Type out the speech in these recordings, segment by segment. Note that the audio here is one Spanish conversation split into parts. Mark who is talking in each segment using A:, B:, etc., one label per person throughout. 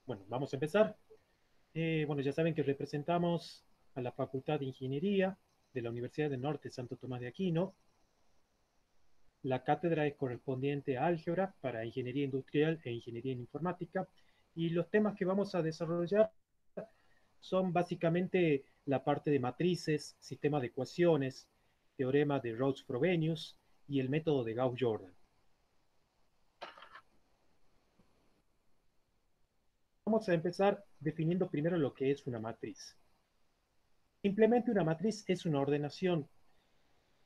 A: Bueno, vamos a empezar. Bueno, ya saben que representamos a la Facultad de Ingeniería de la Universidad del Norte Santo Tomás de Aquino. La cátedra es correspondiente a álgebra para ingeniería industrial e ingeniería en informática. Y los temas que vamos a desarrollar son básicamente la parte de matrices, sistema de ecuaciones, teorema de Rhodes-Frobenius y el método de Gauss-Jordan. Vamos a empezar definiendo primero lo que es una matriz. Simplemente una matriz es una ordenación,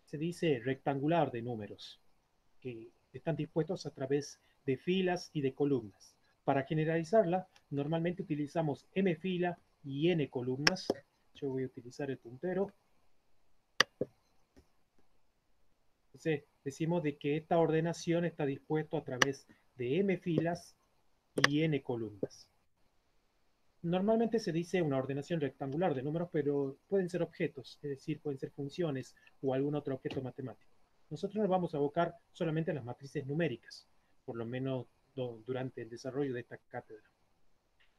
A: se dice rectangular de números, que están dispuestos a través de filas y de columnas. Para generalizarla, normalmente utilizamos m fila y n columnas. Yo voy a utilizar el puntero. Entonces, decimos de que esta ordenación está dispuesta a través de m filas y n columnas. Normalmente se dice una ordenación rectangular de números, pero pueden ser objetos, es decir, pueden ser funciones o algún otro objeto matemático. Nosotros nos vamos a abocar solamente a las matrices numéricas, por lo menos durante el desarrollo de esta cátedra.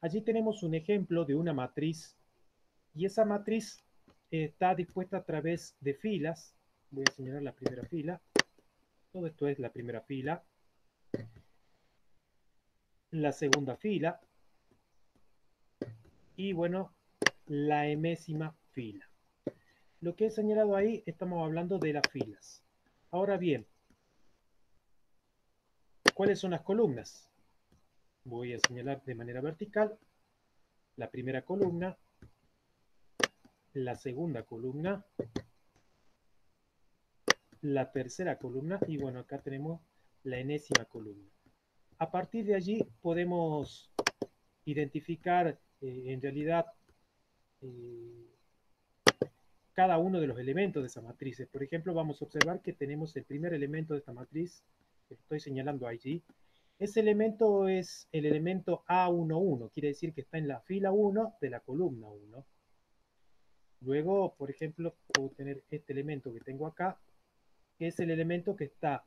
A: Allí tenemos un ejemplo de una matriz y esa matriz está dispuesta a través de filas. Voy a señalar la primera fila. Todo esto es la primera fila. La segunda fila. Y bueno, la enésima fila. Lo que he señalado ahí, estamos hablando de las filas. Ahora bien, ¿cuáles son las columnas? Voy a señalar de manera vertical la primera columna, la segunda columna, la tercera columna y bueno, acá tenemos la enésima columna. A partir de allí podemos identificar en realidad eh, cada uno de los elementos de esa matriz. Por ejemplo, vamos a observar que tenemos el primer elemento de esta matriz, que estoy señalando allí. Ese elemento es el elemento A11, quiere decir que está en la fila 1 de la columna 1. Luego, por ejemplo, puedo tener este elemento que tengo acá, que es el elemento que está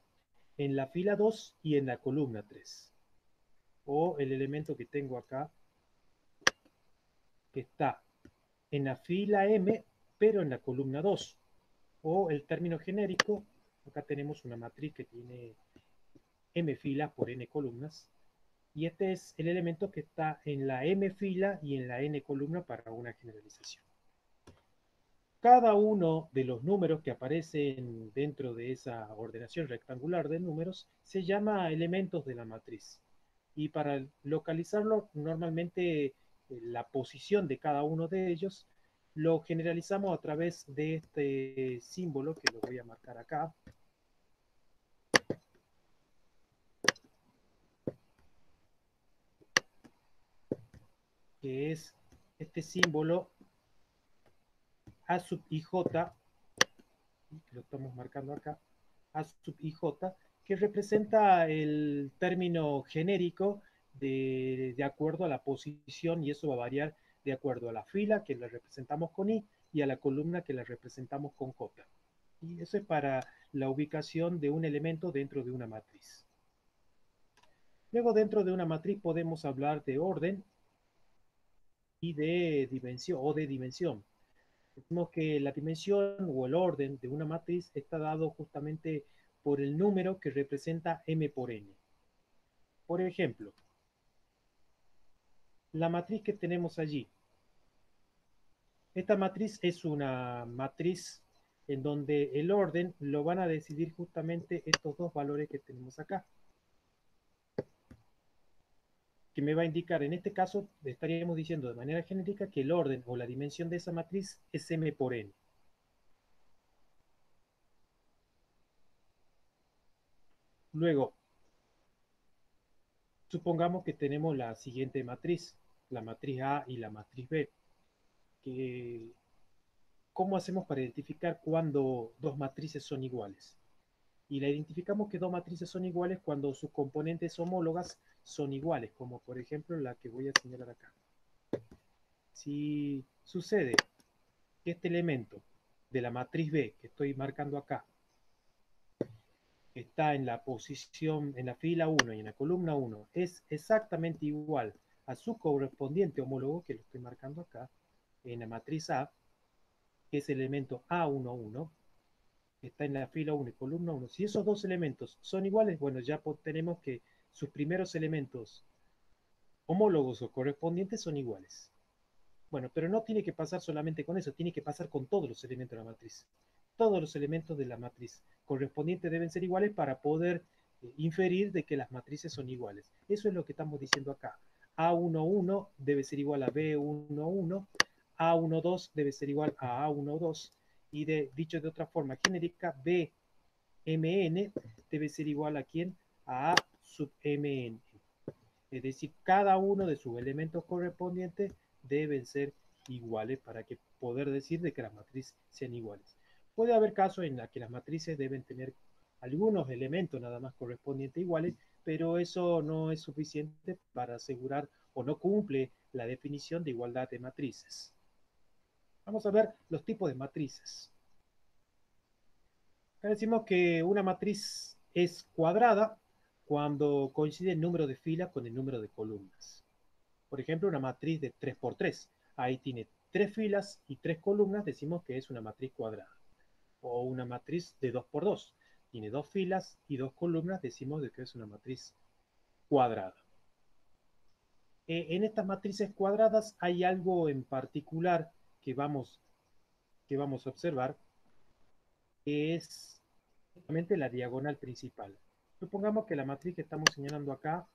A: en la fila 2 y en la columna 3. O el elemento que tengo acá, que está en la fila M, pero en la columna 2. O el término genérico, acá tenemos una matriz que tiene M filas por N columnas, y este es el elemento que está en la M fila y en la N columna para una generalización. Cada uno de los números que aparecen dentro de esa ordenación rectangular de números se llama elementos de la matriz. Y para localizarlo, normalmente la posición de cada uno de ellos lo generalizamos a través de este símbolo que lo voy a marcar acá, que es este símbolo A sub IJ, lo estamos marcando acá, A sub IJ, que representa el término genérico de acuerdo a la posición, y eso va a variar de acuerdo a la fila que la representamos con I y a la columna que la representamos con J. Y eso es para la ubicación de un elemento dentro de una matriz. Luego, dentro de una matriz podemos hablar de orden y de dimensión o de dimensión. Decimos que la dimensión o el orden de una matriz está dado justamente por el número que representa m por n. Por ejemplo, la matriz que tenemos allí. Esta matriz es una matriz en donde el orden lo van a decidir justamente estos dos valores que tenemos acá, que me va a indicar, en este caso, estaríamos diciendo de manera genérica que el orden o la dimensión de esa matriz es m por n. Luego, supongamos que tenemos la siguiente matriz, la matriz A y la matriz B, que ¿cómo hacemos para identificar cuando dos matrices son iguales? Y la identificamos que dos matrices son iguales cuando sus componentes homólogas son iguales, como por ejemplo la que voy a señalar acá. Si sucede que este elemento de la matriz B que estoy marcando acá está en la posición, en la fila 1 y en la columna 1, es exactamente igual a su correspondiente homólogo, que lo estoy marcando acá, en la matriz A, que es el elemento A11, que está en la fila 1 y columna 1. Si esos dos elementos son iguales, bueno, ya tenemos que sus primeros elementos homólogos o correspondientes son iguales. Bueno, pero no tiene que pasar solamente con eso, tiene que pasar con todos los elementos de la matriz. Todos los elementos de la matriz correspondientes deben ser iguales para poder inferir de que las matrices son iguales. Eso es lo que estamos diciendo acá. A11 debe ser igual a B11, A12 debe ser igual a A12, y dicho de otra forma genérica, BMN debe ser igual a quién? A A sub MN. Es decir, cada uno de sus elementos correspondientes deben ser iguales para que poder decir de que las matrices sean iguales. Puede haber casos en los que las matrices deben tener algunos elementos nada más correspondientes iguales, pero eso no es suficiente para asegurar o no cumple la definición de igualdad de matrices. Vamos a ver los tipos de matrices. Acá decimos que una matriz es cuadrada cuando coincide el número de filas con el número de columnas. Por ejemplo, una matriz de 3 por 3. Ahí tiene 3 filas y 3 columnas, decimos que es una matriz cuadrada. O una matriz de 2 por 2. Tiene 2 filas y 2 columnas, decimos de que es una matriz cuadrada. En estas matrices cuadradas hay algo en particular que vamos a observar, que es justamente la diagonal principal. Supongamos que la matriz que estamos señalando acá,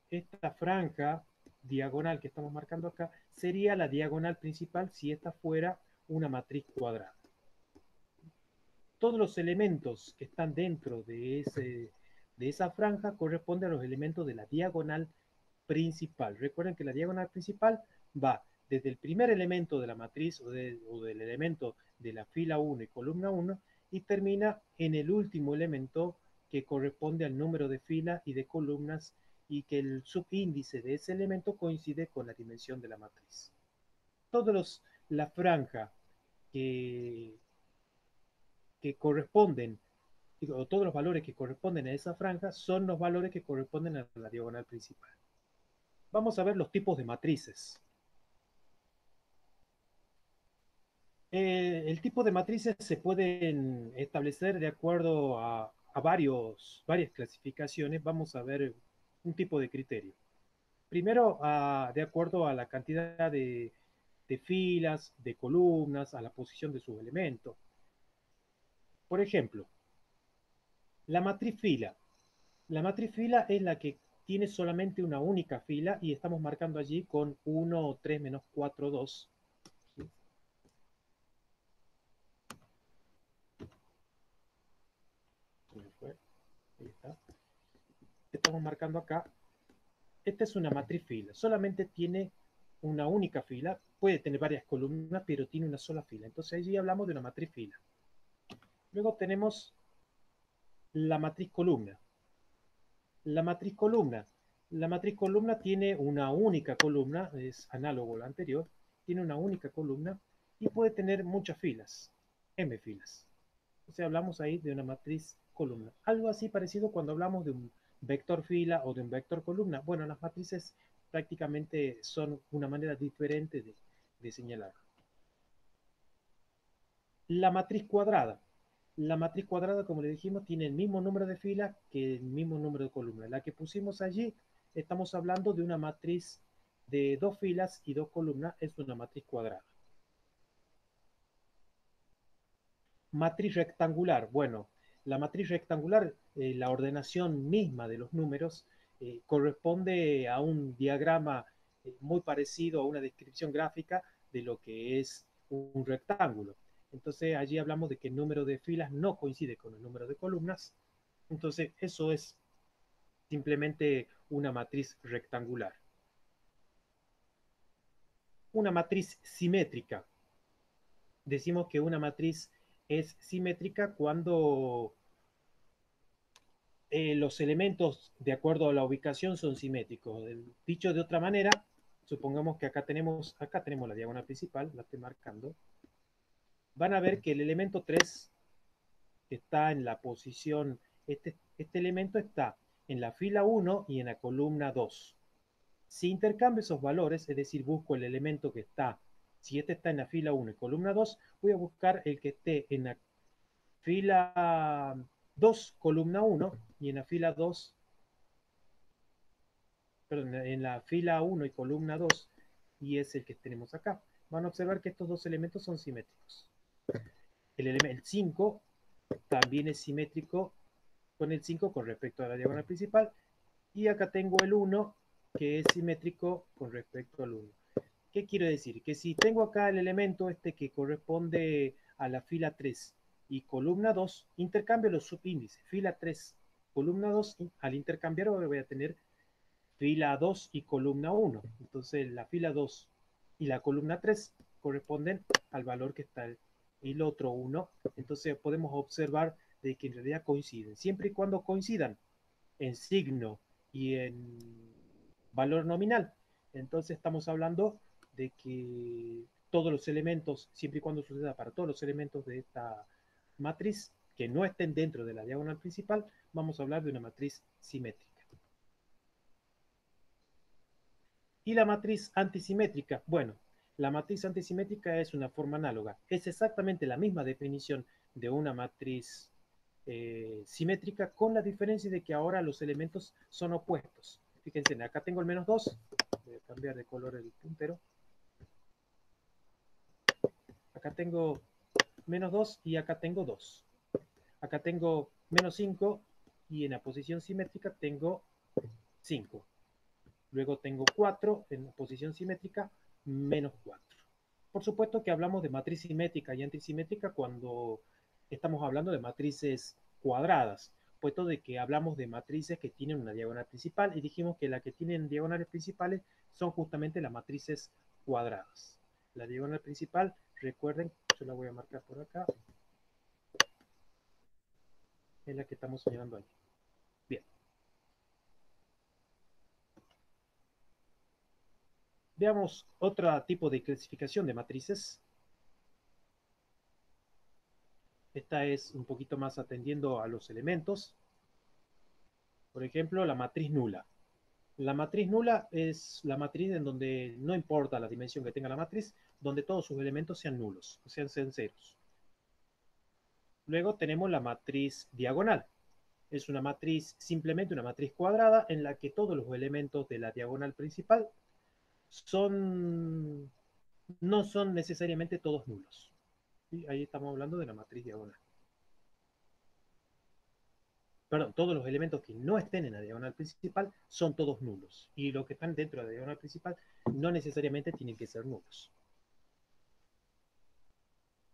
A: esta franja diagonal que estamos marcando acá, sería la diagonal principal si esta fuera una matriz cuadrada. Todos los elementos que están dentro de esa franja corresponden a los elementos de la diagonal principal. Recuerden que la diagonal principal va desde el primer elemento de la matriz o del elemento de la fila 1 y columna 1 y termina en el último elemento que corresponde al número de filas y de columnas y que el subíndice de ese elemento coincide con la dimensión de la matriz. La franja que, que corresponden, o todos los valores que corresponden a esa franja son los valores que corresponden a la diagonal principal. Vamos a ver los tipos de matrices. El tipo de matrices se pueden establecer de acuerdo a varias clasificaciones. Vamos a ver un tipo de criterio. Primero, de acuerdo a la cantidad de filas, de columnas, a la posición de sus elementos. Por ejemplo, la matriz fila. La matriz fila es la que tiene solamente una única fila y estamos marcando allí con 1, 3, menos 4, 2. ¿Sí? Ahí está. Estamos marcando acá. Esta es una matriz fila. Solamente tiene una única fila. Puede tener varias columnas, pero tiene una sola fila. Entonces allí hablamos de una matriz fila. Luego tenemos la matriz columna. La matriz columna. La matriz columna tiene una única columna, es análogo a la anterior, tiene una única columna y puede tener muchas filas, m filas. O sea, hablamos ahí de una matriz columna. Algo así parecido cuando hablamos de un vector fila o de un vector columna. Bueno, las matrices prácticamente son una manera diferente de señalar. La matriz cuadrada. La matriz cuadrada, como le dijimos, tiene el mismo número de filas que el mismo número de columnas. La que pusimos allí, estamos hablando de una matriz de 2 filas y 2 columnas, es una matriz cuadrada. Matriz rectangular. Bueno, la matriz rectangular, la ordenación misma de los números, corresponde a un diagrama muy parecido a una descripción gráfica de lo que es un rectángulo. Entonces allí hablamos de que el número de filas no coincide con el número de columnas. Entonces eso es simplemente una matriz rectangular. Una matriz simétrica. Decimos que una matriz es simétrica cuando los elementos de acuerdo a la ubicación son simétricos. Dicho de otra manera, supongamos que acá tenemos la diagonal principal, la estoy marcando. Van a ver que el elemento 3 está en la posición, este elemento está en la fila 1 y en la columna 2. Si intercambio esos valores, es decir, busco el elemento que está, si este está en la fila 1 y columna 2, voy a buscar el que esté en la fila 2, columna 1, y en la fila 2, perdón, en la fila 1 y columna 2, y es el que tenemos acá. Van a observar que estos dos elementos son simétricos. El 5 también es simétrico con el 5 con respecto a la diagonal principal, y acá tengo el 1 que es simétrico con respecto al 1. ¿Qué quiero decir? Que si tengo acá el elemento este que corresponde a la fila 3 y columna 2, intercambio los subíndices. Fila 3, columna 2, al intercambiar voy a tener fila 2 y columna 1. Entonces la fila 2 y la columna 3 corresponden al valor que está el otro 1. Entonces podemos observar de que en realidad coinciden. Siempre y cuando coincidan en signo y en valor nominal. Entonces estamos hablando de que todos los elementos, siempre y cuando suceda para todos los elementos de esta matriz que no estén dentro de la diagonal principal, vamos a hablar de una matriz simétrica. Y la matriz antisimétrica, bueno, la matriz antisimétrica es una forma análoga. Es exactamente la misma definición de una matriz simétrica, con la diferencia de que ahora los elementos son opuestos. Fíjense, acá tengo el -2, voy a cambiar de color el puntero. Acá tengo -2 y acá tengo 2. Acá tengo -5 y en la posición simétrica tengo 5. Luego tengo 4 en posición simétrica, -4. Por supuesto que hablamos de matriz simétrica y antisimétrica cuando estamos hablando de matrices cuadradas, puesto de que hablamos de matrices que tienen una diagonal principal y dijimos que las que tienen diagonales principales son justamente las matrices cuadradas. La diagonal principal, recuerden, yo la voy a marcar por acá, es la que estamos señalando ahí. Bien. Veamos otro tipo de clasificación de matrices. Esta es un poquito más atendiendo a los elementos. Por ejemplo, la matriz nula. La matriz nula es la matriz en donde no importa la dimensión que tenga la matriz, donde todos sus elementos sean nulos, o sean ceros. Luego tenemos la matriz diagonal. Es una matriz, simplemente una matriz cuadrada en la que todos los elementos de la diagonal principal son, no son necesariamente todos nulos. ¿Sí? Ahí estamos hablando de la matriz diagonal. Perdón, todos los elementos que no estén en la diagonal principal son todos nulos. Y los que están dentro de la diagonal principal no necesariamente tienen que ser nulos.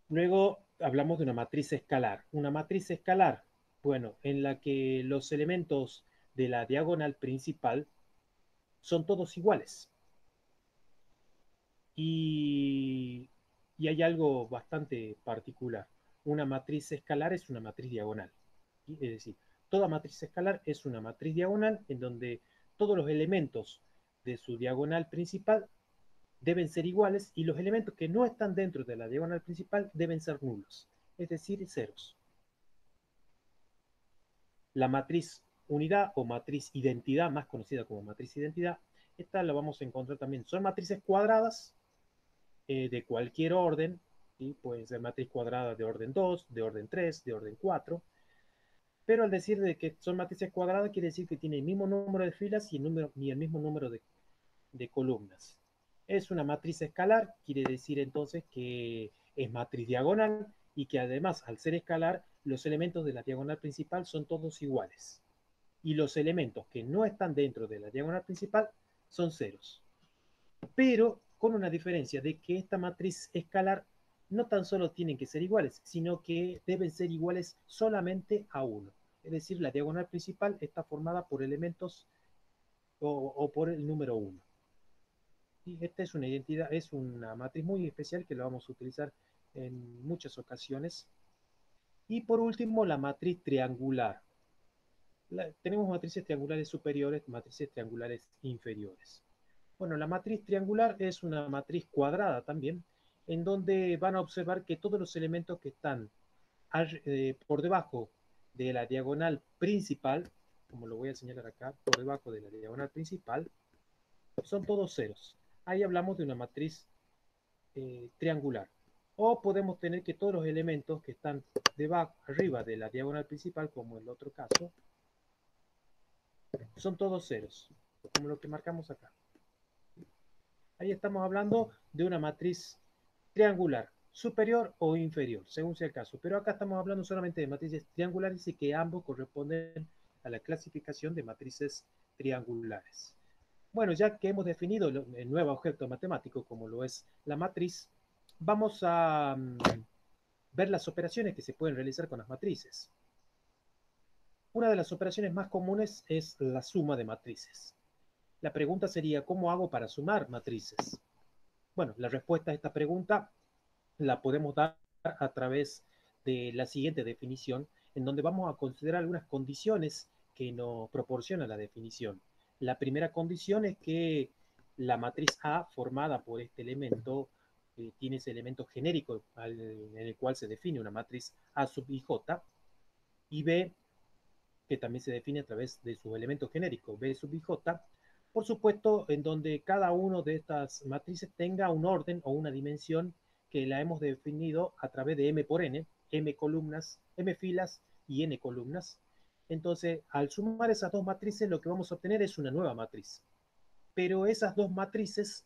A: Luego hablamos de una matriz escalar. Una matriz escalar, bueno, en la que los elementos de la diagonal principal son todos iguales. Y, y hay algo bastante particular. Una matriz escalar es una matriz diagonal. Es decir, toda matriz escalar es una matriz diagonal en donde todos los elementos de su diagonal principal deben ser iguales y los elementos que no están dentro de la diagonal principal deben ser nulos, es decir, ceros. La matriz unidad o matriz identidad, más conocida como matriz identidad, esta la vamos a encontrar también. Son matrices cuadradas de cualquier orden, ¿sí? Pueden ser matriz cuadrada de orden 2, de orden 3, de orden 4, pero al decir de que son matrices cuadradas quiere decir que tiene el mismo número de filas y el mismo número de columnas. Es una matriz escalar, quiere decir entonces que es matriz diagonal y que además al ser escalar los elementos de la diagonal principal son todos iguales. Y los elementos que no están dentro de la diagonal principal son ceros. Pero con una diferencia de que esta matriz escalar no tan solo tienen que ser iguales, sino que deben ser iguales solamente a uno. Es decir, la diagonal principal está formada por elementos o por el número 1. Y esta es una identidad, es una matriz muy especial que la vamos a utilizar en muchas ocasiones. Y por último, la matriz triangular. Tenemos matrices triangulares superiores, matrices triangulares inferiores. Bueno, la matriz triangular es una matriz cuadrada también, en donde van a observar que todos los elementos que están por debajo de la diagonal principal como lo voy a señalar acá, por debajo de la diagonal principal, son todos ceros. Ahí hablamos de una matriz triangular. O podemos tener que todos los elementos que están debajo, arriba de la diagonal principal, como en el otro caso, son todos ceros, como lo que marcamos acá. Ahí estamos hablando de una matriz triangular, superior o inferior, según sea el caso. Pero acá estamos hablando solamente de matrices triangulares y que ambos corresponden a la clasificación de matrices triangulares. Bueno, ya que hemos definido el nuevo objeto matemático, como lo es la matriz, vamos a ver las operaciones que se pueden realizar con las matrices. Una de las operaciones más comunes es la suma de matrices. La pregunta sería, ¿cómo hago para sumar matrices? Bueno, la respuesta a esta pregunta la podemos dar a través de la siguiente definición, en donde vamos a considerar algunas condiciones que nos proporciona la definición. La primera condición es que la matriz A formada por este elemento tiene ese elemento genérico en el cual se define una matriz A sub i j, y B, que también se define a través de sus elementos genéricos, B sub i j, por supuesto, en donde cada uno de estas matrices tenga un orden o una dimensión que la hemos definido a través de m por n, m columnas, m filas y n columnas. Entonces, al sumar esas dos matrices, lo que vamos a obtener es una nueva matriz. Pero esas dos matrices,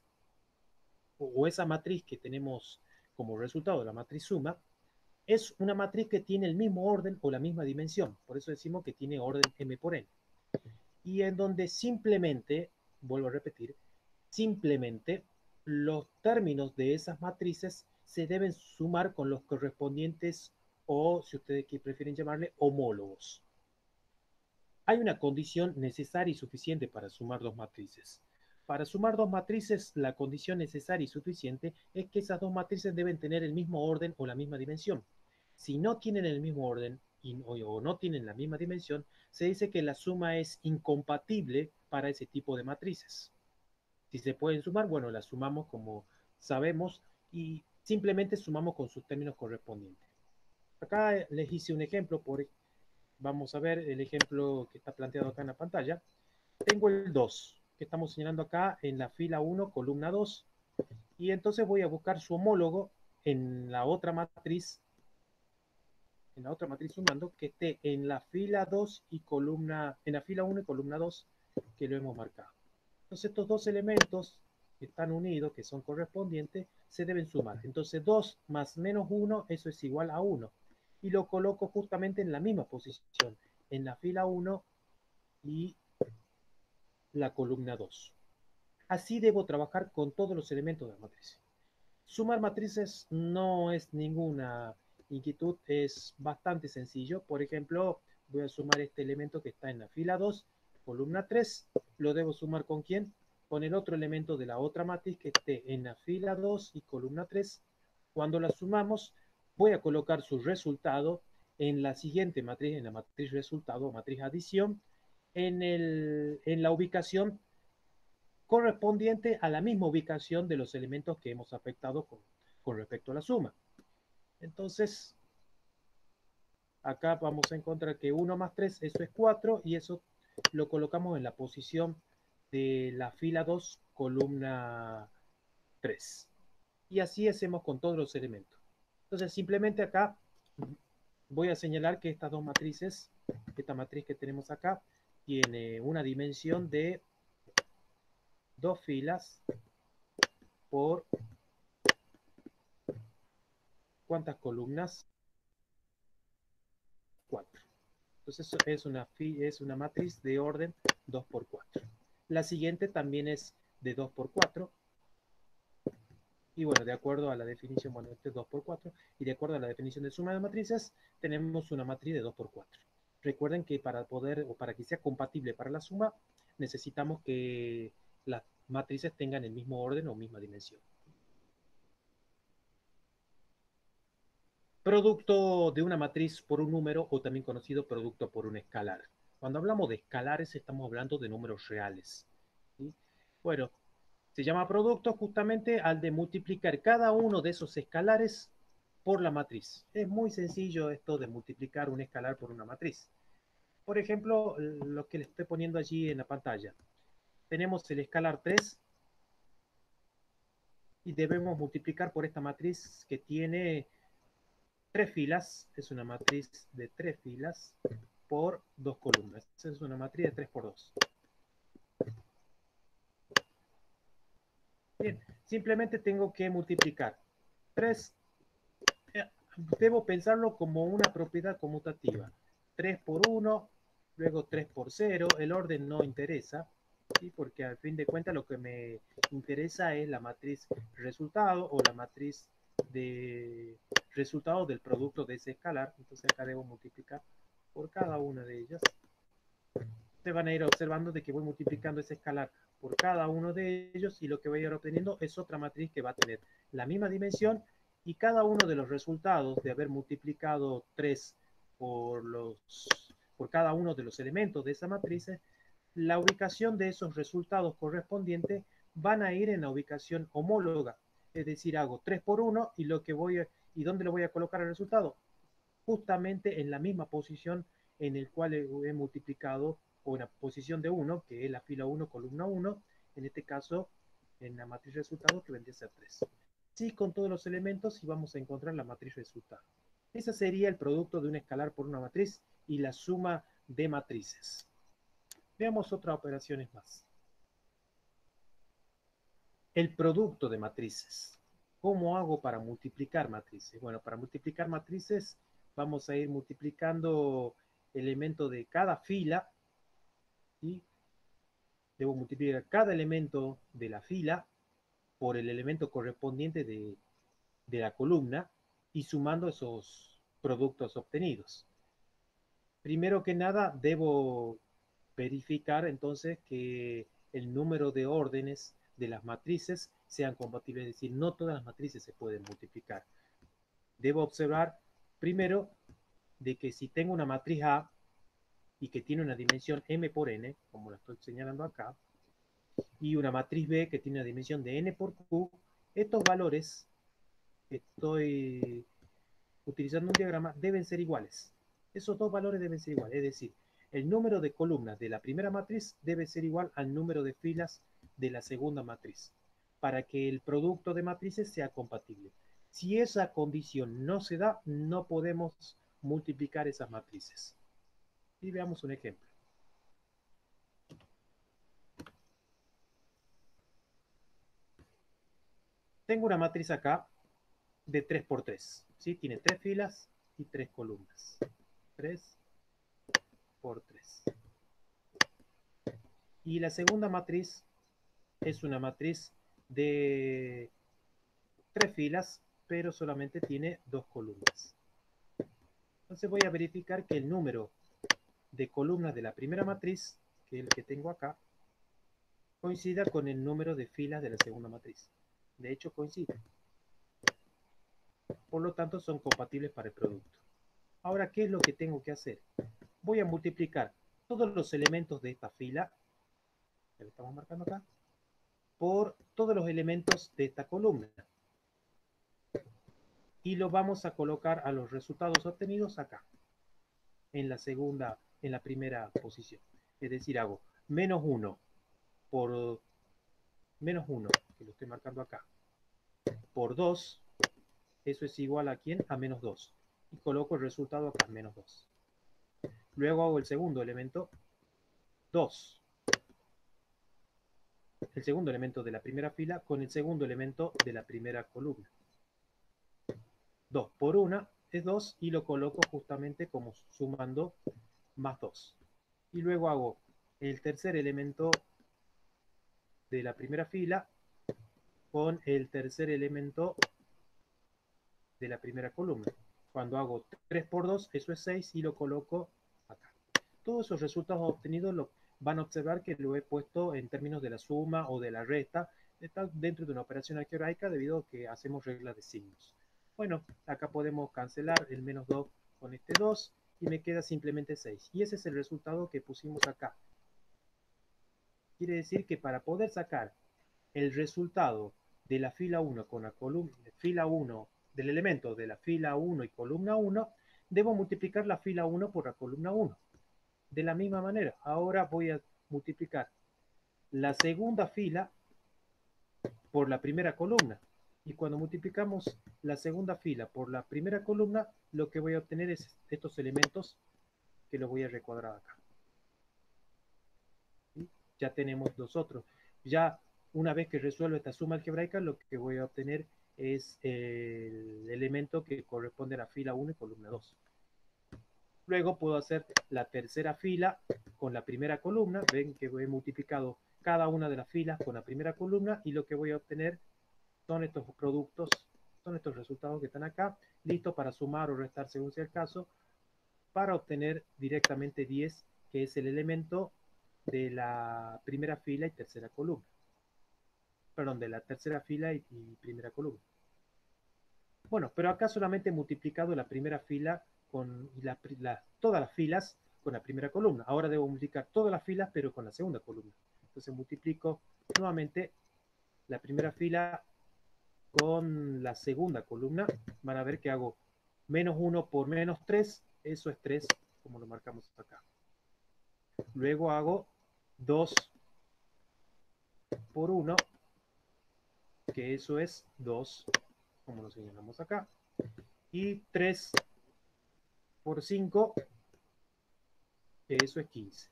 A: o esa matriz que tenemos como resultado de la matriz suma, es una matriz que tiene el mismo orden o la misma dimensión. Por eso decimos que tiene orden m por n. Y en donde simplemente, vuelvo a repetir, simplemente los términos de esas matrices se deben sumar con los correspondientes, o si ustedes prefieren llamarle, homólogos. Hay una condición necesaria y suficiente para sumar dos matrices. Para sumar dos matrices, la condición necesaria y suficiente es que esas dos matrices deben tener el mismo orden o la misma dimensión. Si no tienen el mismo orden o no tienen la misma dimensión, se dice que la suma es incompatible para ese tipo de matrices. Si se pueden sumar, bueno, las sumamos como sabemos y simplemente sumamos con sus términos correspondientes. Acá les hice un ejemplo, vamos a ver el ejemplo que está planteado acá en la pantalla. Tengo el 2, que estamos señalando acá en la fila 1, columna 2, y entonces voy a buscar su homólogo en la otra matriz, sumando, que esté en la fila 2 y columna, en la fila 1 y columna 2, que lo hemos marcado. Entonces estos dos elementos que están unidos, que son correspondientes, se deben sumar. Entonces 2 más menos 1, eso es igual a 1. Y lo coloco justamente en la misma posición, en la fila 1 y la columna 2. Así debo trabajar con todos los elementos de la matriz. Sumar matrices no es ninguna inquietud, es bastante sencillo. Por ejemplo, voy a sumar este elemento que está en la fila 2, columna 3. ¿Lo debo sumar con quién? Con el otro elemento de la otra matriz que esté en la fila 2 y columna 3. Cuando la sumamos, voy a colocar su resultado en la siguiente matriz, en la matriz resultado o matriz adición, en la ubicación correspondiente a la misma ubicación de los elementos que hemos afectado con respecto a la suma. Entonces, acá vamos a encontrar que 1 más 3, eso es 4, y eso lo colocamos en la posición de la fila 2, columna 3. Y así hacemos con todos los elementos. Entonces, simplemente acá voy a señalar que estas dos matrices, esta matriz que tenemos acá, tiene una dimensión de 2 filas por ¿cuántas columnas? 4. Entonces es una matriz de orden 2 por 4. La siguiente también es de 2 por 4. Y bueno, de acuerdo a la definición, bueno, este es 2 por 4. Y de acuerdo a la definición de suma de matrices, tenemos una matriz de 2 por 4. Recuerden que para poder, o para que sea compatible para la suma, necesitamos que las matrices tengan el mismo orden o misma dimensión. Producto de una matriz por un número, o también conocido producto por un escalar. Cuando hablamos de escalares estamos hablando de números reales, ¿sí? Bueno, se llama producto justamente al de multiplicar cada uno de esos escalares por la matriz. Es muy sencillo esto de multiplicar un escalar por una matriz. Por ejemplo, lo que le estoy poniendo allí en la pantalla. Tenemos el escalar 3 y debemos multiplicar por esta matriz que tiene 3 filas. Es una matriz de 3 filas por 2 columnas. Es una matriz de 3 por 2. Bien, simplemente tengo que multiplicar 3. Debo pensarlo como una propiedad conmutativa. 3 por 1, luego 3 por 0. El orden no interesa, ¿sí? Porque al fin de cuentas lo que me interesa es la matriz resultado o la matriz de resultado del producto de ese escalar. Entonces acá debo multiplicar por cada una de ellas. Ustedes van a ir observando de que voy multiplicando ese escalar por cada uno de ellos y lo que voy a ir obteniendo es otra matriz que va a tener la misma dimensión y cada uno de los resultados de haber multiplicado 3 por cada uno de los elementos de esa matriz, la ubicación de esos resultados correspondientes van a ir en la ubicación homóloga. Es decir, hago 3 por 1 y ¿y dónde le voy a colocar el resultado? Justamente en la misma posición en el cual he multiplicado, o en la posición de 1, que es la fila 1, columna 1, en este caso en la matriz resultado que vendría a ser 3. Sí, con todos los elementos y vamos a encontrar la matriz resultado. Ese sería el producto de un escalar por una matriz y la suma de matrices. Veamos otras operaciones más. El producto de matrices. ¿Cómo hago para multiplicar matrices? Bueno, para multiplicar matrices vamos a ir multiplicando elementos de cada fila, ¿sí? Debo multiplicar cada elemento de la fila por el elemento correspondiente de la columna y sumando esos productos obtenidos. Primero que nada, debo verificar entonces que el número de órdenes de las matrices sean compatibles, es decir, no todas las matrices se pueden multiplicar. Debo observar primero de que si tengo una matriz A y que tiene una dimensión m por n, como la estoy señalando acá, y una matriz B que tiene una dimensión de n por q, estos valores, estoy utilizando un diagrama, deben ser iguales. Esos dos valores deben ser iguales, es decir, el número de columnas de la primera matriz debe ser igual al número de filas de la segunda matriz, para que el producto de matrices sea compatible. Si esa condición no se da, no podemos multiplicar esas matrices. Y veamos un ejemplo. Tengo una matriz acá de 3 por 3, ¿sí? Tiene 3 filas y 3 columnas. 3 por 3. Y la segunda matriz es una matriz de 3 filas, pero solamente tiene 2 columnas. Entonces voy a verificar que el número de columnas de la primera matriz, que es el que tengo acá, coincida con el número de filas de la segunda matriz. De hecho, coincide. Por lo tanto, son compatibles para el producto. Ahora, ¿qué es lo que tengo que hacer? Voy a multiplicar todos los elementos de esta fila, que lo estamos marcando acá, por todos los elementos de esta columna. Y lo vamos a colocar a los resultados obtenidos acá, en la primera posición. Es decir, hago menos 1 por menos 1, que lo estoy marcando acá, por 2, eso es igual a ¿quién? A menos 2. Y coloco el resultado acá, menos 2. Luego hago el segundo elemento, 2. El segundo elemento de la primera fila con el segundo elemento de la primera columna. 2 por 1 es 2 y lo coloco justamente como sumando más 2. Y luego hago el tercer elemento de la primera fila con el tercer elemento de la primera columna. Cuando hago 3 por 2, eso es 6 y lo coloco acá. Todos esos resultados obtenidos van a observar que lo he puesto en términos de la suma o de la resta. Está dentro de una operación algebraica debido a que hacemos reglas de signos. Bueno, acá podemos cancelar el menos 2 con este 2 y me queda simplemente 6. Y ese es el resultado que pusimos acá. Quiere decir que para poder sacar el resultado de la fila 1 con la columna, fila 1 del elemento de la fila 1 y columna 1, debo multiplicar la fila 1 por la columna 1. de la misma manera. Ahora voy a multiplicar la segunda fila por la primera columna. Y cuando multiplicamos la segunda fila por la primera columna, lo que voy a obtener es estos elementos que los voy a recuadrar acá. ¿Sí? Ya tenemos los otros. Ya una vez que resuelvo esta suma algebraica, lo que voy a obtener es el elemento que corresponde a la fila 1 y columna 2. Luego puedo hacer la tercera fila con la primera columna. Ven que he multiplicado cada una de las filas con la primera columna y lo que voy a obtener son estos productos, son estos resultados que están acá, listos para sumar o restar según sea el caso, para obtener directamente 10, que es el elemento de la primera fila y tercera columna. Perdón, de la tercera fila y primera columna. Bueno, pero acá solamente he multiplicado la primera fila con todas las filas con la primera columna. Ahora debo multiplicar todas las filas, pero con la segunda columna. Entonces multiplico nuevamente la primera fila con la segunda columna. Van a ver que hago menos 1 por menos 3. Eso es 3, como lo marcamos acá. Luego hago 2 por 1, que eso es 2, como lo señalamos acá. Y 3 por 5, que eso es 15.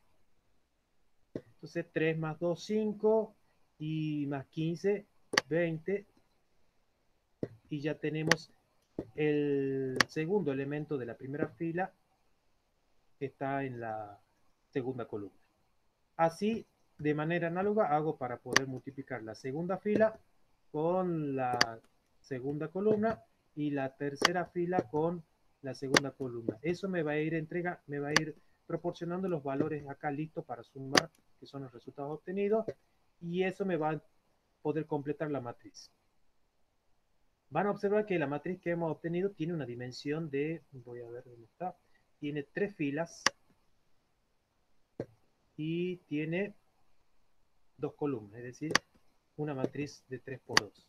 A: Entonces 3 más 2, 5, y más 15, 20. Y ya tenemos el segundo elemento de la primera fila que está en la segunda columna. Así, de manera análoga, hago para poder multiplicar la segunda fila con la segunda columna y la tercera fila con la segunda columna. Eso me va a ir proporcionando los valores acá listos para sumar, que son los resultados obtenidos, y eso me va a poder completar la matriz. Van a observar que la matriz que hemos obtenido tiene una dimensión de, voy a ver dónde está, tiene 3 filas y tiene 2 columnas, es decir, una matriz de 3 por 2.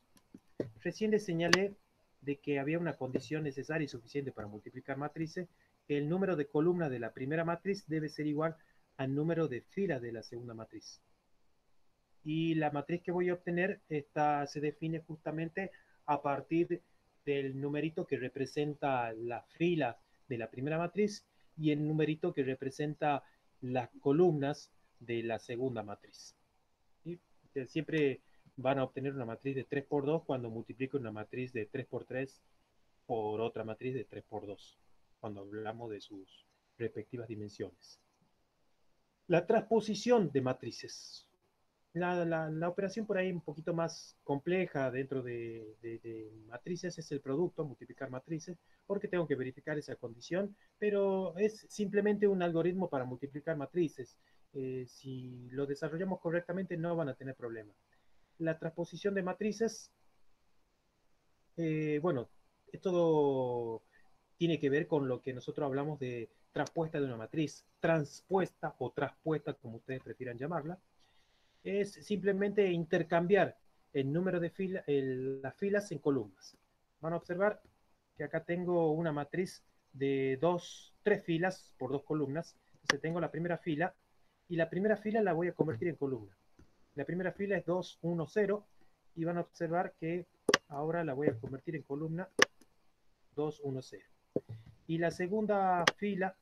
A: Recién les señalé de que había una condición necesaria y suficiente para multiplicar matrices, que el número de columnas de la primera matriz debe ser igual al número de filas de la segunda matriz. Y la matriz que voy a obtener se define justamente a partir del numerito que representa la fila de la primera matriz y el numerito que representa las columnas de la segunda matriz. ¿Sí? Siempre van a obtener una matriz de 3 por 2 cuando multiplico una matriz de 3 por 3 por otra matriz de 3 por 2, cuando hablamos de sus respectivas dimensiones. La transposición de matrices. La operación por ahí un poquito más compleja dentro de matrices es el producto, multiplicar matrices, porque tengo que verificar esa condición, pero es simplemente un algoritmo para multiplicar matrices. Si lo desarrollamos correctamente no van a tener problema. La transposición de matrices, bueno, todo tiene que ver con lo que nosotros hablamos de transpuesta de una matriz, transpuesta o traspuesta, como ustedes prefieran llamarla. Es simplemente intercambiar el número de las filas en columnas. Van a observar que acá tengo una matriz de 3 filas por 2 columnas. Entonces tengo la primera fila y la primera fila la voy a convertir en columna. La primera fila es 2, 1, 0 y van a observar que ahora la voy a convertir en columna 2, 1, 0. Y la segunda fila,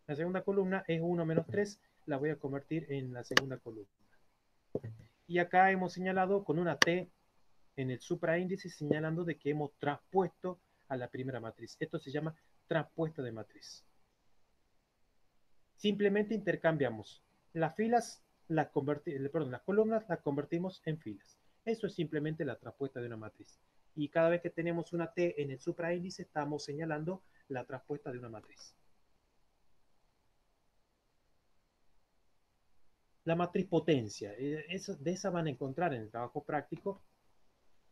A: la segunda columna es 1 menos 3, la voy a convertir en la segunda columna. Y acá hemos señalado con una T en el supraíndice señalando de que hemos transpuesto a la primera matriz. Esto se llama transpuesta de matriz. Simplemente intercambiamos las filas, las columnas las convertimos en filas. Eso es simplemente la transpuesta de una matriz. Y cada vez que tenemos una T en el supraíndice estamos señalando la transpuesta de una matriz. La matriz potencia, de esa van a encontrar en el trabajo práctico,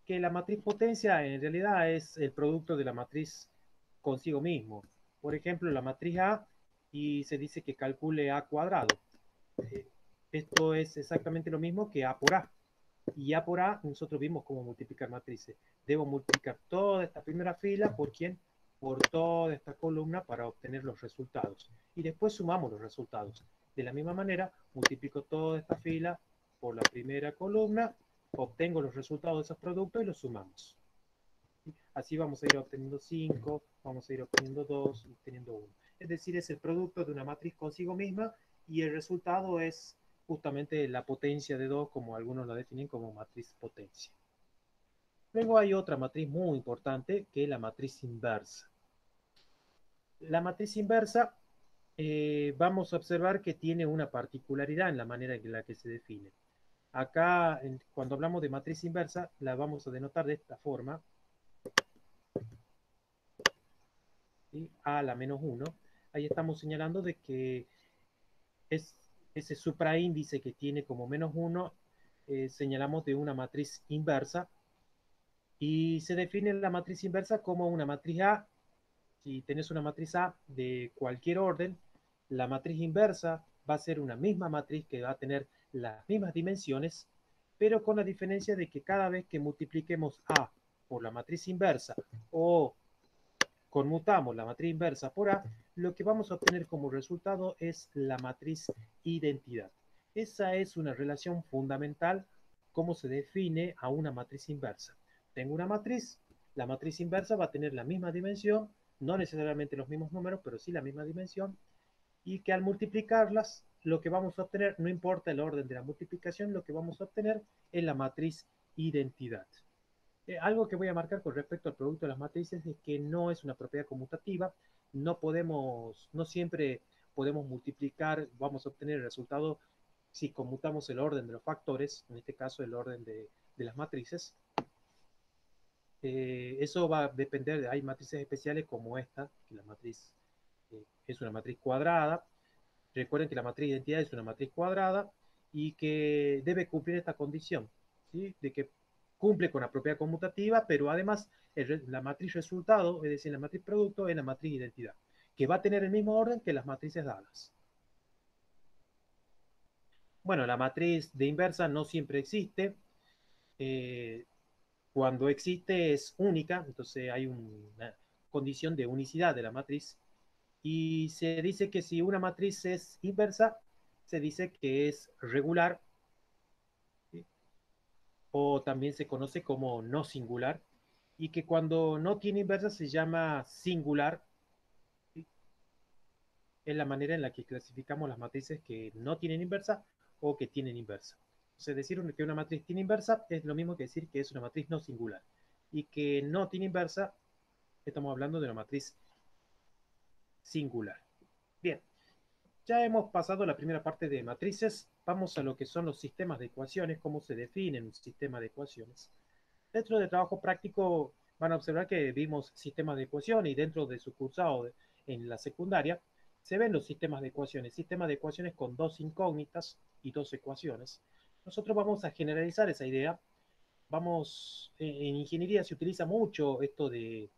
A: que la matriz potencia en realidad es el producto de la matriz consigo mismo. Por ejemplo, la matriz A y se dice que calcule A cuadrado. Esto es exactamente lo mismo que A por A. Y A por A nosotros vimos cómo multiplicar matrices. Debo multiplicar toda esta primera fila por ¿quién? por toda esta columna para obtener los resultados. Y después sumamos los resultados. De la misma manera, multiplico toda esta fila por la primera columna, obtengo los resultados de esos productos y los sumamos. Así vamos a ir obteniendo 5, vamos a ir obteniendo 2, obteniendo 1. Es decir, es el producto de una matriz consigo misma y el resultado es justamente la potencia de 2, como algunos la definen como matriz potencia. Luego hay otra matriz muy importante, que es la matriz inversa. La matriz inversa, vamos a observar que tiene una particularidad en la manera en la que se define. Acá, cuando hablamos de matriz inversa, la vamos a denotar de esta forma, ¿sí? A la menos 1. Ahí estamos señalando de que es ese supraíndice que tiene como menos 1, señalamos de una matriz inversa, y se define la matriz inversa como una matriz A. Si tenés una matriz A de cualquier orden, la matriz inversa va a ser una misma matriz que va a tener las mismas dimensiones, pero con la diferencia de que cada vez que multipliquemos A por la matriz inversa o conmutamos la matriz inversa por A, lo que vamos a obtener como resultado es la matriz identidad. Esa es una relación fundamental, cómo se define a una matriz inversa. Tengo una matriz, la matriz inversa va a tener la misma dimensión, no necesariamente los mismos números, pero sí la misma dimensión, y que al multiplicarlas, lo que vamos a obtener, no importa el orden de la multiplicación, lo que vamos a obtener es la matriz identidad. Algo que voy a marcar con respecto al producto de las matrices es que no es una propiedad conmutativa, no siempre podemos multiplicar, vamos a obtener el resultado si conmutamos el orden de los factores, en este caso el orden de las matrices. Eso va a depender, hay matrices especiales como esta, que la matriz es una matriz cuadrada. Recuerden que la matriz de identidad es una matriz cuadrada y que debe cumplir esta condición, ¿sí? De que cumple con la propiedad conmutativa, pero además la matriz resultado, es decir, la matriz producto, es la matriz identidad, que va a tener el mismo orden que las matrices dadas. Bueno, la matriz de inversa no siempre existe. Eh, Cuando existe es única, entonces hay una condición de unicidad de la matriz. Y se dice que si una matriz es inversa, se dice que es regular, ¿sí? O también se conoce como no singular, y que cuando no tiene inversa se llama singular, ¿sí? Es la manera en la que clasificamos las matrices que no tienen inversa o que tienen inversa. Entonces, decir que una matriz tiene inversa es lo mismo que decir que es una matriz no singular. Y que no tiene inversa, estamos hablando de una matriz singular. Bien, ya hemos pasado la primera parte de matrices. Vamos a lo que son los sistemas de ecuaciones, cómo se define un sistema de ecuaciones. Dentro del trabajo práctico van a observar que vimos sistemas de ecuaciones y dentro de su cursado en la secundaria se ven los sistemas de ecuaciones con dos incógnitas y dos ecuaciones. Nosotros vamos a generalizar esa idea. En ingeniería se utiliza mucho esto de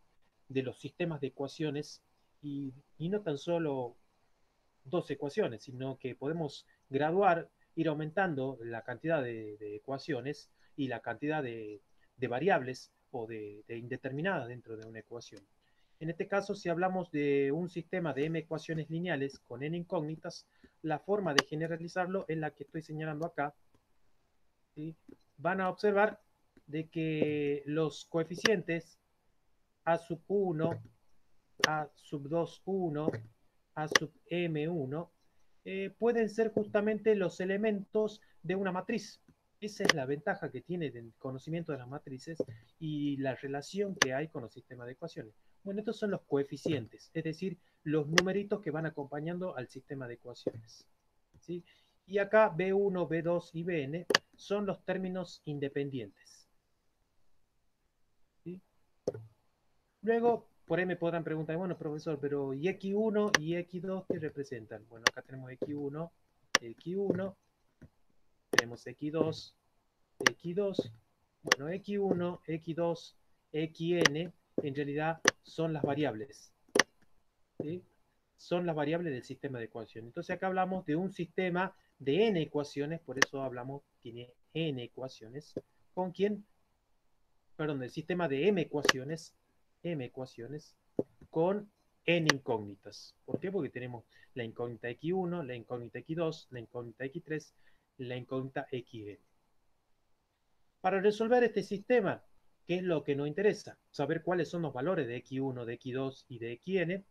A: los sistemas de ecuaciones y no tan solo dos ecuaciones, sino que podemos graduar, ir aumentando la cantidad de ecuaciones y la cantidad de variables o de indeterminadas dentro de una ecuación. En este caso, si hablamos de un sistema de m ecuaciones lineales con n incógnitas, la forma de generalizarlo es la que estoy señalando acá, ¿sí? Van a observar de que los coeficientes a sub 1, a sub 2, 1, a sub m1, pueden ser justamente los elementos de una matriz. Esa es la ventaja que tiene el conocimiento de las matrices y la relación que hay con los sistemas de ecuaciones. Bueno, estos son los coeficientes, es decir, los numeritos que van acompañando al sistema de ecuaciones, ¿sí? Y acá B1, B2 y Bn son los términos independientes, ¿sí? Luego, por ahí me podrán preguntar, bueno, profesor, pero ¿y X1 y X2 qué representan? Bueno, acá tenemos X1, X1, tenemos X2, X2. Bueno, X1, X2, Xn, en realidad son las variables, ¿sí? Son las variables del sistema de ecuaciones. Entonces acá hablamos de un sistema de n ecuaciones, por eso hablamos que tiene n ecuaciones, con quién, perdón, del sistema de m ecuaciones, con n incógnitas. ¿Por qué? Porque tenemos la incógnita x1, la incógnita x2, la incógnita x3, la incógnita xn. Para resolver este sistema, ¿qué es lo que nos interesa? Saber cuáles son los valores de x1, de x2 y de xn.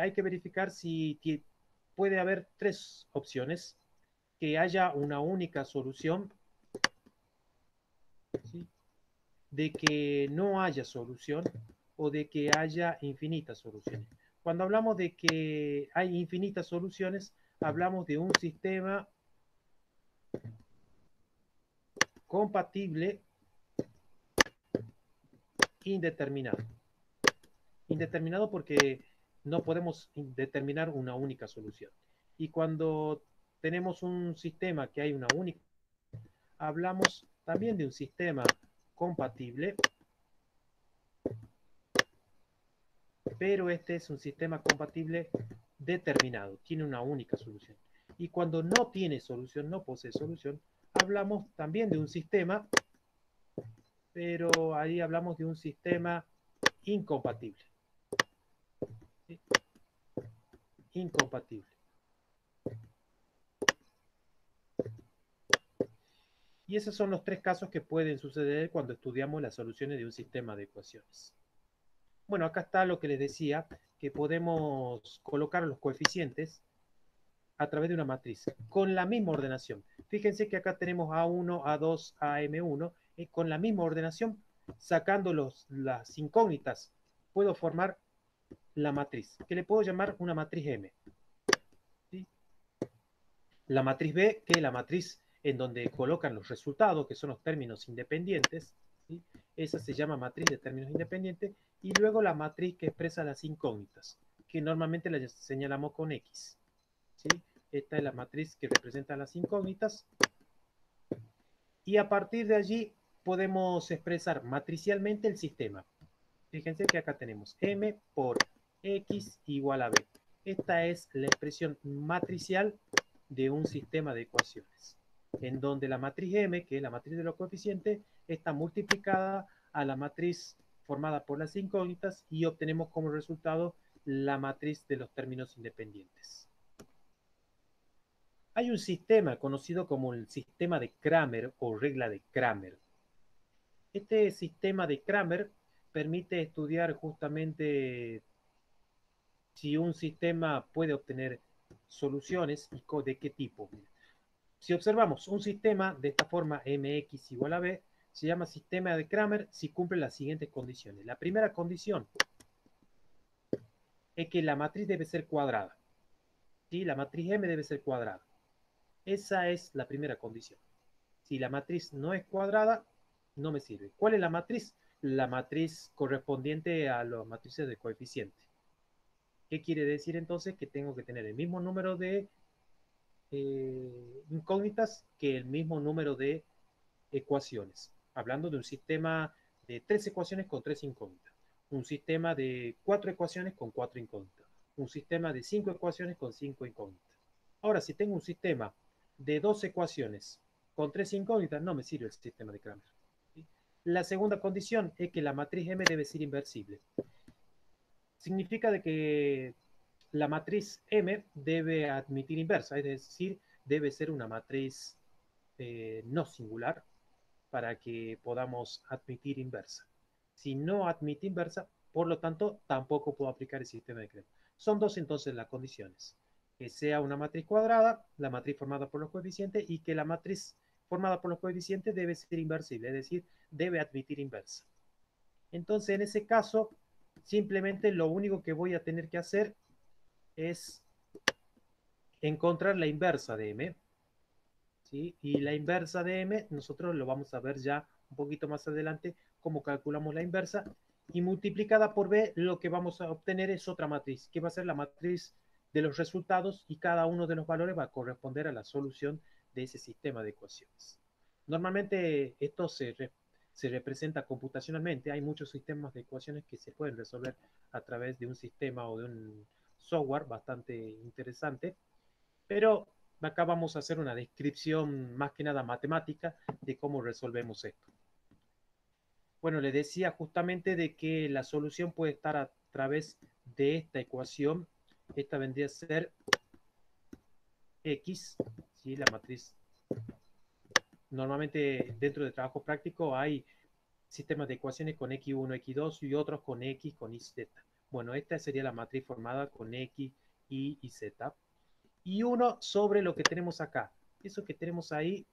A: Hay que verificar si puede haber tres opciones: que haya una única solución, ¿sí?, de que no haya solución o de que haya infinitas soluciones. Cuando hablamos de que hay infinitas soluciones, hablamos de un sistema compatible indeterminado. Indeterminado porque no podemos determinar una única solución. Y cuando tenemos un sistema que hay una única, hablamos también de un sistema compatible, pero este es un sistema compatible determinado, tiene una única solución. Y cuando no tiene solución, no posee solución, hablamos también de un sistema, pero ahí hablamos de un sistema incompatible. ¿Sí? Incompatible. Y esos son los tres casos que pueden suceder cuando estudiamos las soluciones de un sistema de ecuaciones. Bueno, acá está lo que les decía, que podemos colocar los coeficientes a través de una matriz con la misma ordenación. Fíjense que acá tenemos A1, A2, AM1, con la misma ordenación, sacando las incógnitas, puedo formar la matriz, que le puedo llamar una matriz M. ¿Sí? La matriz B, que es la matriz en donde colocan los resultados, que son los términos independientes, ¿sí? Esa se llama matriz de términos independientes, y luego la matriz que expresa las incógnitas, que normalmente la señalamos con X. ¿Sí? Esta es la matriz que representa las incógnitas, y a partir de allí podemos expresar matricialmente el sistema. Fíjense que acá tenemos M por X igual a B. Esta es la expresión matricial de un sistema de ecuaciones, en donde la matriz M, que es la matriz de los coeficientes, está multiplicada a la matriz formada por las incógnitas y obtenemos como resultado la matriz de los términos independientes. Hay un sistema conocido como el sistema de Cramer o regla de Cramer. Este sistema de Cramer permite estudiar justamente si un sistema puede obtener soluciones y de qué tipo. Si observamos un sistema de esta forma, mx igual a b, se llama sistema de Cramer si cumple las siguientes condiciones. La primera condición es que la matriz debe ser cuadrada. ¿Sí? La matriz M debe ser cuadrada. Esa es la primera condición. Si la matriz no es cuadrada, no me sirve. ¿Cuál es la matriz? La matriz correspondiente a las matrices de coeficiente. ¿Qué quiere decir entonces? Que tengo que tener el mismo número de incógnitas que el mismo número de ecuaciones. Hablando de un sistema de 3 ecuaciones con 3 incógnitas. Un sistema de 4 ecuaciones con 4 incógnitas. Un sistema de 5 ecuaciones con 5 incógnitas. Ahora, si tengo un sistema de 2 ecuaciones con 3 incógnitas, no me sirve el sistema de Cramer. ¿Sí? La segunda condición es que la matriz M debe ser inversible. Significa de que la matriz M debe admitir inversa, es decir, debe ser una matriz no singular para que podamos admitir inversa. Si no admite inversa, por lo tanto, tampoco puedo aplicar el sistema de Cramer. Son dos entonces las condiciones: que sea una matriz cuadrada, la matriz formada por los coeficientes, y que la matriz formada por los coeficientes debe ser inversible, es decir, debe admitir inversa. Entonces, en ese caso, simplemente lo único que voy a tener que hacer es encontrar la inversa de M, ¿sí? Y la inversa de M, nosotros lo vamos a ver ya un poquito más adelante, cómo calculamos la inversa, y multiplicada por B, lo que vamos a obtener es otra matriz, que va a ser la matriz de los resultados, y cada uno de los valores va a corresponder a la solución de ese sistema de ecuaciones. Normalmente esto se representa computacionalmente. Hay muchos sistemas de ecuaciones que se pueden resolver a través de un sistema o de un software bastante interesante, pero acá vamos a hacer una descripción más que nada matemática de cómo resolvemos esto. Bueno, les decía justamente de que la solución puede estar a través de esta ecuación. Esta vendría a ser X, ¿sí? La matriz. Normalmente dentro de trabajo práctico hay sistemas de ecuaciones con X1, X2 y otros con X, con Y, Z. Bueno, esta sería la matriz formada con X, Y y Z. Y uno sobre lo que tenemos acá. Eso que tenemos ahí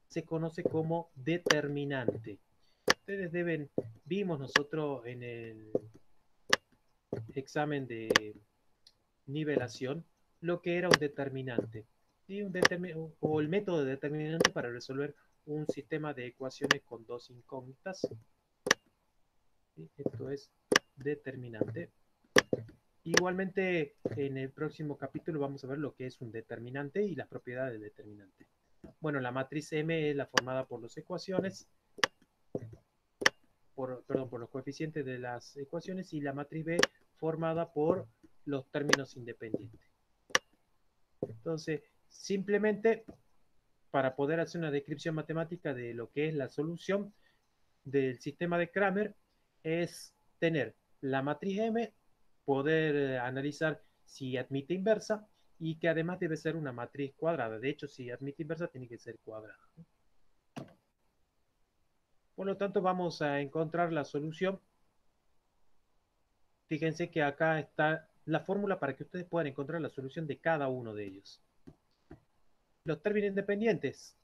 A: se conoce como determinante. Ustedes vimos nosotros en el examen de nivelación lo que era un determinante, ¿sí? O el método de determinante para resolver un sistema de ecuaciones con dos incógnitas. ¿Sí? Esto es determinante. Igualmente, en el próximo capítulo vamos a ver lo que es un determinante y las propiedades del determinante. Bueno, la matriz M es la formada por las ecuaciones, por los coeficientes de las ecuaciones, y la matriz B formada por los términos independientes. Entonces, simplemente para poder hacer una descripción matemática de lo que es la solución del sistema de Cramer, es tener la matriz M, poder analizar si admite inversa, y que además debe ser una matriz cuadrada. De hecho, si admite inversa, tiene que ser cuadrada. Por lo tanto, vamos a encontrar la solución. Fíjense que acá está la fórmula para que ustedes puedan encontrar la solución de cada uno de ellos. Los términos independientes,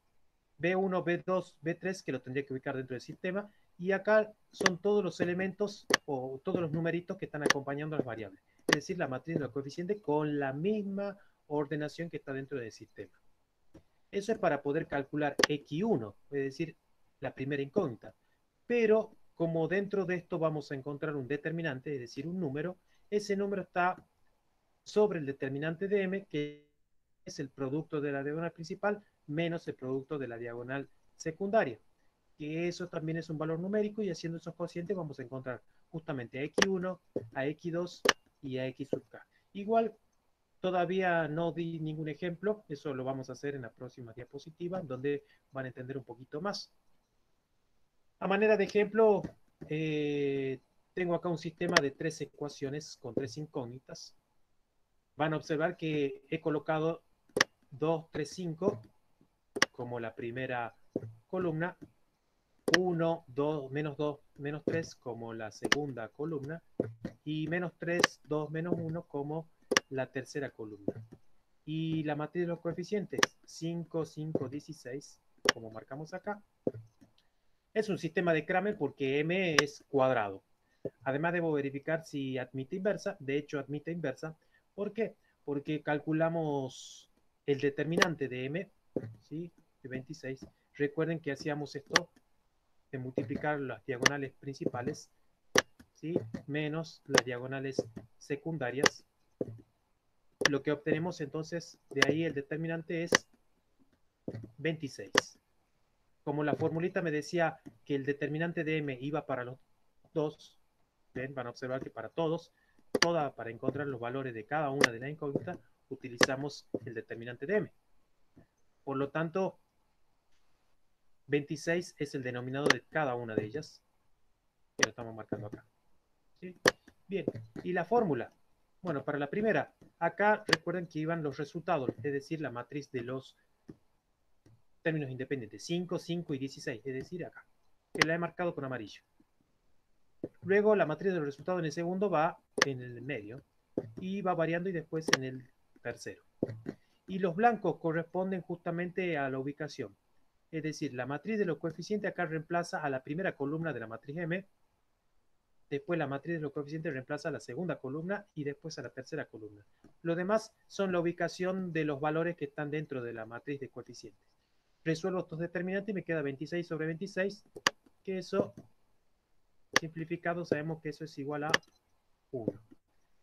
A: B1, B2, B3, que lo tendría que ubicar dentro del sistema, y acá son todos los elementos o todos los numeritos que están acompañando a las variables. Es decir, la matriz de los coeficientes con la misma ordenación que está dentro del sistema. Eso es para poder calcular X1, es decir, la primera incógnita. Pero como dentro de esto vamos a encontrar un determinante, es decir, un número, ese número está sobre el determinante de M, que es el producto de la diagonal principal menos el producto de la diagonal secundaria, que eso también es un valor numérico, y haciendo esos cocientes vamos a encontrar justamente a X1, a X2 y a X sub K. Igual, todavía no di ningún ejemplo, eso lo vamos a hacer en la próxima diapositiva, donde van a entender un poquito más. A manera de ejemplo, tengo acá un sistema de tres ecuaciones con tres incógnitas. Van a observar que he colocado 2, 3, 5 como la primera columna, 1, 2, menos 3 como la segunda columna, y menos 3, 2, menos 1 como la tercera columna. Y la matriz de los coeficientes, 5, 5, 16, como marcamos acá. Es un sistema de Cramer porque M es cuadrado. Además debo verificar si admite inversa. De hecho, admite inversa. ¿Por qué? Porque calculamos el determinante de M, ¿sí? De 26. Recuerden que hacíamos esto de multiplicar las diagonales principales, ¿sí? Menos las diagonales secundarias. Lo que obtenemos entonces de ahí, el determinante, es 26. Como la formulita me decía que el determinante de M iba para los dos, ¿ven? Van a observar que para todos, para encontrar los valores de cada una de las incógnitas, utilizamos el determinante de M. Por lo tanto, 26 es el denominador de cada una de ellas, que lo estamos marcando acá. ¿Sí? Bien, y la fórmula. Bueno, para la primera, acá recuerden que iban los resultados, es decir, la matriz de los términos independientes, 5, 5 y 16, es decir, acá, que la he marcado con amarillo. Luego la matriz de los resultados en el segundo va en el medio y va variando, y después en el tercero. Y los blancos corresponden justamente a la ubicación. Es decir, la matriz de los coeficientes acá reemplaza a la primera columna de la matriz M, después la matriz de los coeficientes reemplaza a la segunda columna y después a la tercera columna. Lo demás son la ubicación de los valores que están dentro de la matriz de coeficientes. Resuelvo estos determinantes y me queda 26 sobre 26, que eso, simplificado, sabemos que eso es igual a 1.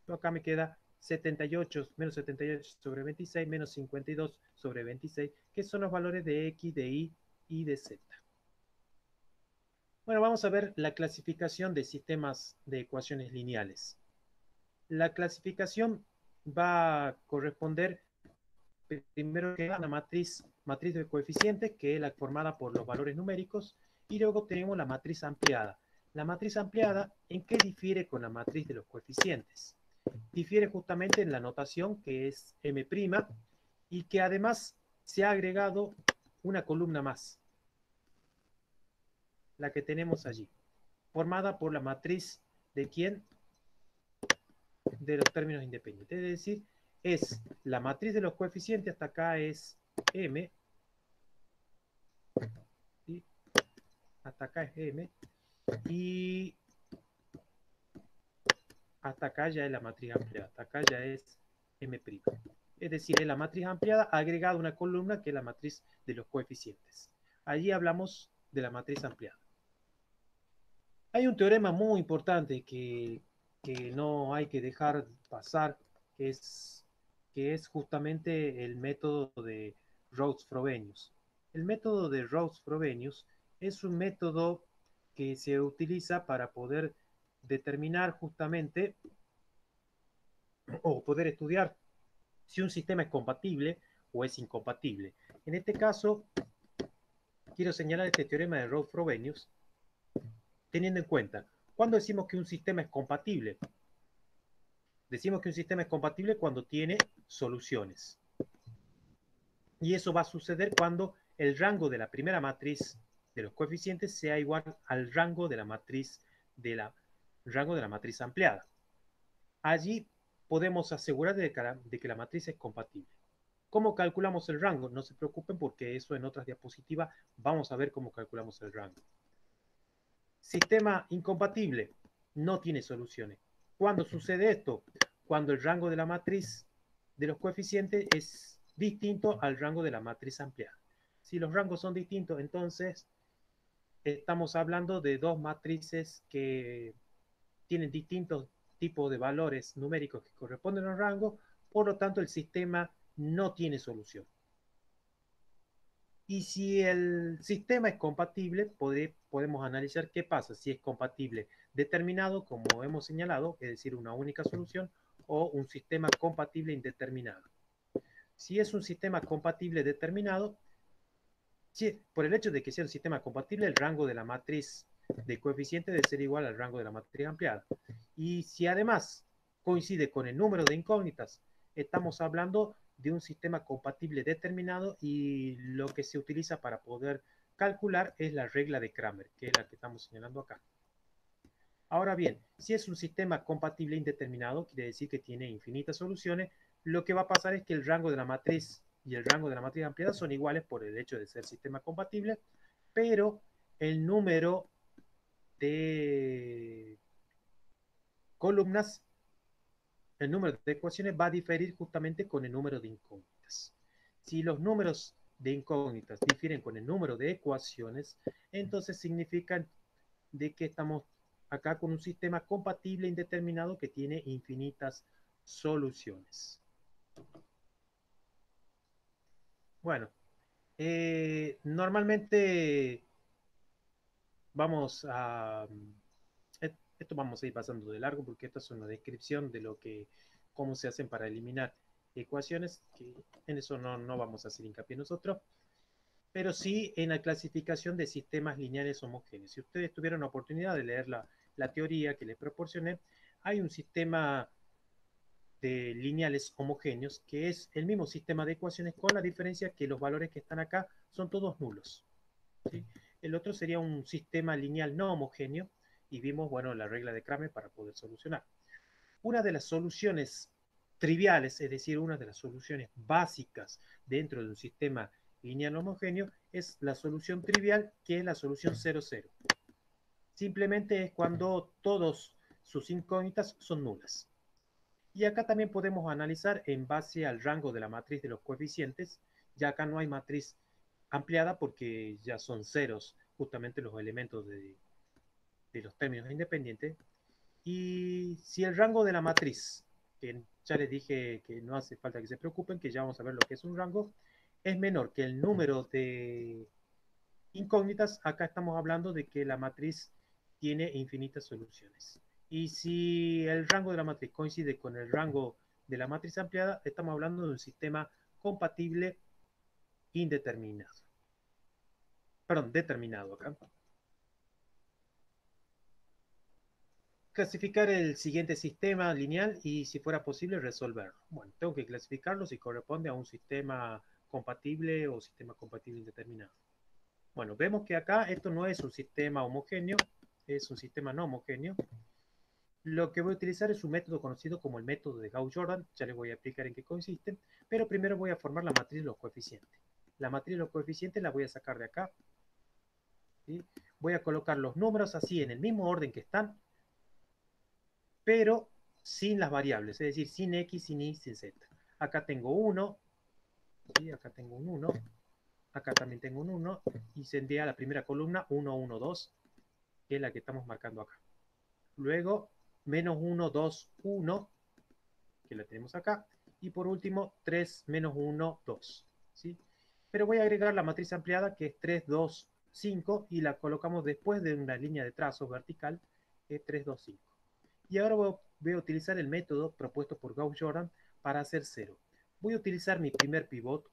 A: Acá me queda 78 menos 78 sobre 26 menos 52 sobre 26, que son los valores de X, de Y y de Z. Bueno, vamos a ver la clasificación de sistemas de ecuaciones lineales. La clasificación va a corresponder primero que a la matriz de coeficientes, que es la formada por los valores numéricos, y luego tenemos la matriz ampliada. La matriz ampliada, ¿en qué difiere con la matriz de los coeficientes? Difiere justamente en la notación que es M' y que además se ha agregado una columna más, la que tenemos allí, formada por la matriz de quién? De los términos independientes. Es decir, es la matriz de los coeficientes, hasta acá es M, ¿sí? Hasta acá es M, y hasta acá ya es la matriz ampliada, hasta acá ya es M'. Es decir, es la matriz ampliada agregada una columna que es la matriz de los coeficientes. Allí hablamos de la matriz ampliada. Hay un teorema muy importante que no hay que dejar pasar, que es justamente el método de Rhodes-Frobenius. El método de Rhodes-Frobenius es un método que se utiliza para poder determinar justamente o poder estudiar si un sistema es compatible o es incompatible. En este caso, quiero señalar este teorema de Rhodes-Frobenius teniendo en cuenta, ¿cuándo decimos que un sistema es compatible? Decimos que un sistema es compatible cuando tiene soluciones. Y eso va a suceder cuando el rango de la primera matriz de los coeficientes sea igual al rango de la matriz ampliada. Allí podemos asegurar de que la matriz es compatible. ¿Cómo calculamos el rango? No se preocupen porque eso en otras diapositivas vamos a ver cómo calculamos el rango. Sistema incompatible no tiene soluciones. ¿Cuándo sucede esto? Cuando el rango de la matriz de los coeficientes es distinto al rango de la matriz ampliada. Si los rangos son distintos, entonces estamos hablando de dos matrices que tienen distintos tipos de valores numéricos que corresponden al rango, por lo tanto el sistema no tiene solución. Y si el sistema es compatible, podemos analizar qué pasa si es compatible determinado, como hemos señalado, es decir, una única solución, o un sistema compatible indeterminado. Si es un sistema compatible determinado, si, por el hecho de que sea un sistema compatible, el rango de la matriz de coeficiente debe ser igual al rango de la matriz ampliada. Y si además coincide con el número de incógnitas, estamos hablando de un sistema compatible determinado y lo que se utiliza para poder calcular es la regla de Kramer, que es la que estamos señalando acá. Ahora bien, si es un sistema compatible indeterminado, quiere decir que tiene infinitas soluciones, lo que va a pasar es que el rango de la matriz y el rango de la matriz ampliada son iguales por el hecho de ser sistema compatible, pero el número de columnas, el número de ecuaciones va a diferir justamente con el número de incógnitas. Si los números de incógnitas difieren con el número de ecuaciones, entonces significa de que estamos acá con un sistema compatible indeterminado que tiene infinitas soluciones. Bueno, normalmente vamos a... Esto vamos a ir pasando de largo porque esta es una descripción de lo que, cómo se hacen para eliminar ecuaciones, que en eso no vamos a hacer hincapié nosotros, pero sí en la clasificación de sistemas lineales homogéneos. Si ustedes tuvieron la oportunidad de leer la teoría que les proporcioné, hay un sistema de lineales homogéneos, que es el mismo sistema de ecuaciones con la diferencia que los valores que están acá son todos nulos. ¿Sí? El otro sería un sistema lineal no homogéneo y vimos, bueno, la regla de Kramer para poder solucionar. Una de las soluciones triviales, es decir, una de las soluciones básicas dentro de un sistema lineal homogéneo es la solución trivial, que es la solución 0,0. Simplemente es cuando todos sus incógnitas son nulas. Y acá también podemos analizar en base al rango de la matriz de los coeficientes. Ya acá no hay matriz ampliada porque ya son ceros justamente los elementos de los términos independientes. Y si el rango de la matriz, que ya les dije que no hace falta que se preocupen, que ya vamos a ver lo que es un rango, es menor que el número de incógnitas, acá estamos hablando de que la matriz tiene infinitas soluciones. Y si el rango de la matriz coincide con el rango de la matriz ampliada, estamos hablando de un sistema compatible indeterminado. Perdón, determinado acá. clasificar el siguiente sistema lineal y, si fuera posible, resolverlo. Bueno, tengo que clasificarlo si corresponde a un sistema compatible o sistema compatible indeterminado. Bueno, vemos que acá esto no es un sistema homogéneo, es un sistema no homogéneo. Lo que voy a utilizar es un método conocido como el método de Gauss-Jordan. Ya les voy a explicar en qué consiste, pero primero voy a formar la matriz de los coeficientes. La matriz de los coeficientes la voy a sacar de acá, ¿sí? Voy a colocar los números así en el mismo orden que están, pero sin las variables, es decir, sin x, sin y, sin z. Acá tengo 1, ¿sí? Acá tengo un 1, acá también tengo un 1, y se envía a la primera columna 1, 1, 2, que es la que estamos marcando acá. Luego, menos 1, 2, 1, que la tenemos acá. Y por último, 3, menos 1, 2. ¿Sí? Pero voy a agregar la matriz ampliada, que es 3, 2, 5, y la colocamos después de una línea de trazos vertical, que es 3, 2, 5. Y ahora voy a utilizar el método propuesto por Gauss-Jordan para hacer 0. Voy a utilizar mi primer pivot